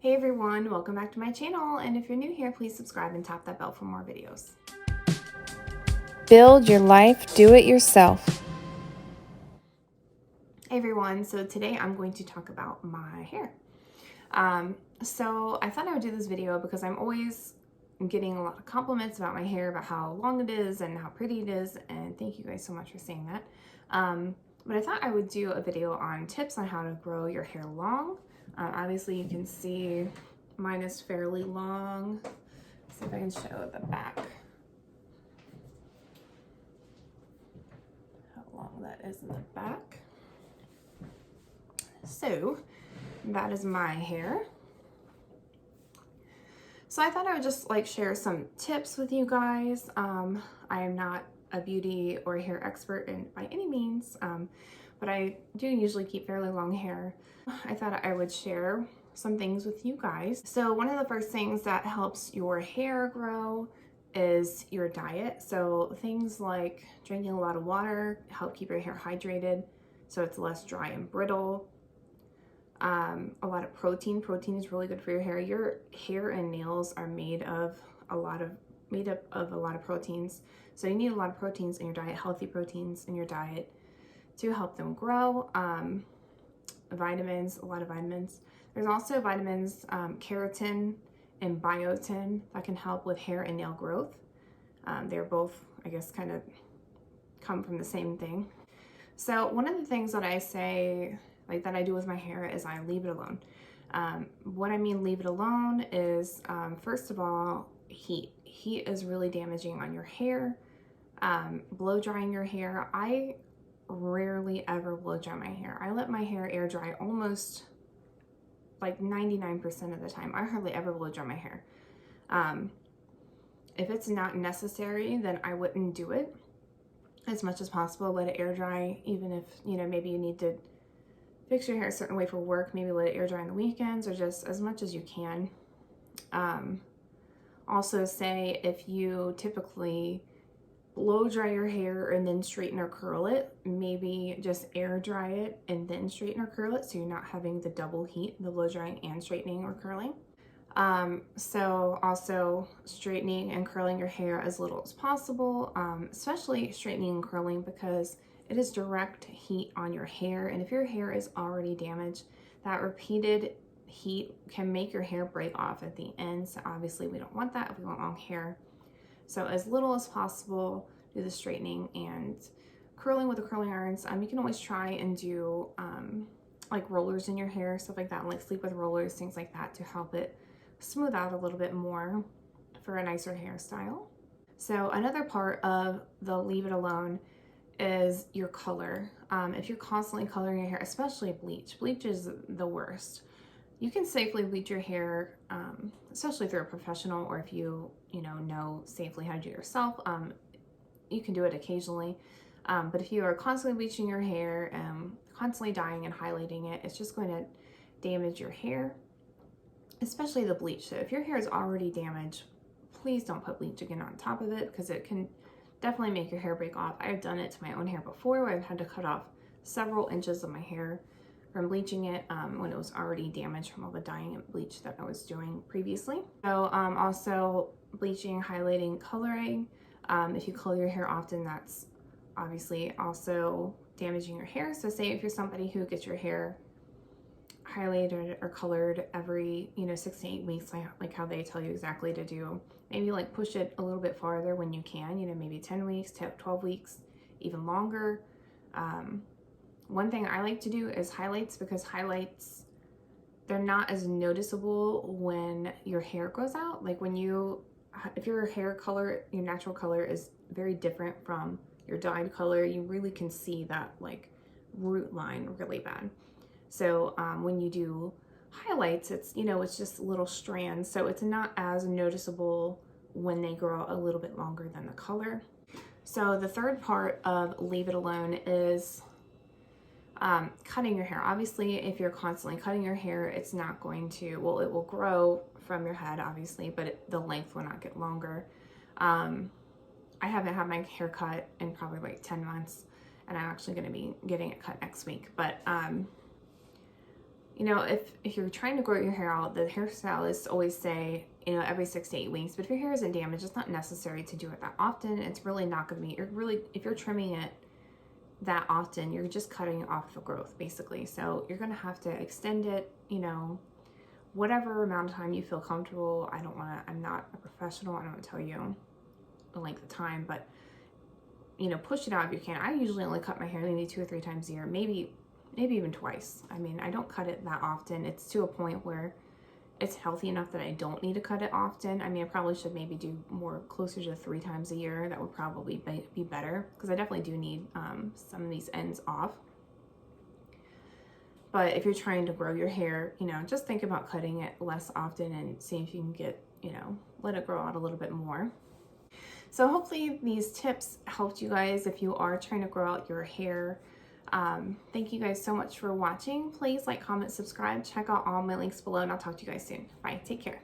Hey everyone, welcome back to my channel, and if you're new here, please subscribe and tap that bell for more videos. Build your life, do it yourself. Hey everyone, so today I'm going to talk about my hair. So I thought I would do this video because I'm always getting a lot of compliments about my hair, about how long it is and how pretty it is, and thank you guys so much for saying that. But I thought I would do a video on tips on how to grow your hair long. Obviously you can see mine is fairly long. Let's see if I can show the back. How long that is in the back. So that is my hair. So I thought I would just share some tips with you guys. I am not a beauty or hair expert by any means, but I do usually keep fairly long hair. I thought I would share some things with you guys. So one of the first things that helps your hair grow is your diet. So things like drinking a lot of water help keep your hair hydrated so it's less dry and brittle. A lot of protein. Protein is really good for your hair. Your hair and nails are made up of a lot of proteins. So you need a lot of proteins in your diet, healthy proteins in your diet to help them grow. Vitamins, a lot of vitamins. There's also vitamins, keratin and biotin, that can help with hair and nail growth. They're both, I guess, kind of come from the same thing. So one of the things that I say, that I do with my hair, is I leave it alone. What I mean leave it alone is, first of all, heat. Heat is really damaging on your hair. Blow drying your hair. I rarely ever blow dry my hair. I let my hair air dry almost 99% of the time. I hardly ever blow dry my hair. If it's not necessary, then I wouldn't do it. As much as possible, let it air dry, even if, maybe you need to fix your hair a certain way for work, maybe let it air dry on the weekends, or just as much as you can. Also say if you typically blow dry your hair and then straighten or curl it, maybe just air dry it and then straighten or curl it, so you're not having the double heat, the blow drying and straightening or curling. So also straightening and curling your hair as little as possible, especially straightening and curling, because it is direct heat on your hair. And if your hair is already damaged, that repeated heat can make your hair break off at the ends. So obviously we don't want that if we want long hair. So as little as possible, do the straightening and curling with the curling irons. You can always try and do rollers in your hair, stuff like that, like sleep with rollers, things like that, to help it smooth out a little bit more for a nicer hairstyle. So another part of the leave it alone is your color. If you're constantly coloring your hair, especially bleach is the worst. You can safely bleach your hair, especially if you're a professional, or if you know safely how to do it yourself. You can do it occasionally, but if you are constantly bleaching your hair, constantly dyeing and highlighting it, it's just going to damage your hair, especially the bleach. So if your hair is already damaged, please don't put bleach again on top of it, because it can definitely make your hair break off. I've done it to my own hair before, where I've had to cut off several inches of my hair from bleaching it when it was already damaged from all the dyeing and bleach that I was doing previously. So also bleaching, highlighting, coloring. If you color your hair often, that's obviously also damaging your hair. So say if you're somebody who gets your hair highlighted or colored every 6 to 8 weeks, like how they tell you exactly to do, maybe push it a little bit farther when you can, maybe 10 weeks, 12 weeks, even longer. One thing I like to do is highlights, because highlights, they're not as noticeable when your hair goes out. If your hair color, your natural color, is very different from your dyed color, you really can see that root line really bad. So when you do highlights, it's just little strands, so it's not as noticeable when they grow a little bit longer than the color. So the third part of leave it alone is cutting your hair. Obviously, if you're constantly cutting your hair, it's not going to, well, it will grow from your head, obviously, but the length will not get longer. I haven't had my hair cut in probably 10 months, and I'm actually going to be getting it cut next week. But You know, if you're trying to grow your hair out, the hairstylists always say, you know, every 6 to 8 weeks. But if your hair isn't damaged, it's not necessary to do it that often. It's really not going to be, if you're trimming it that often, you're just cutting off the growth basically. So you're going to have to extend it, you know, whatever amount of time you feel comfortable. I'm not a professional. I don't want to tell you the length of time, but you know, push it out if you can. I usually only cut my hair maybe 2 or 3 times a year, maybe even twice. I mean, I don't cut it that often. It's to a point where it's healthy enough that I don't need to cut it often. I mean, I probably should maybe do more, closer to 3 times a year. That would probably be better, because I definitely do need some of these ends off. But if you're trying to grow your hair, you know, just think about cutting it less often and see if you can get, you know, let it grow out a little bit more. So hopefully these tips helped you guys if you are trying to grow out your hair. Thank you guys so much for watching. Please like, comment, subscribe. Check out all my links below, and I'll talk to you guys soon. Bye. Take care.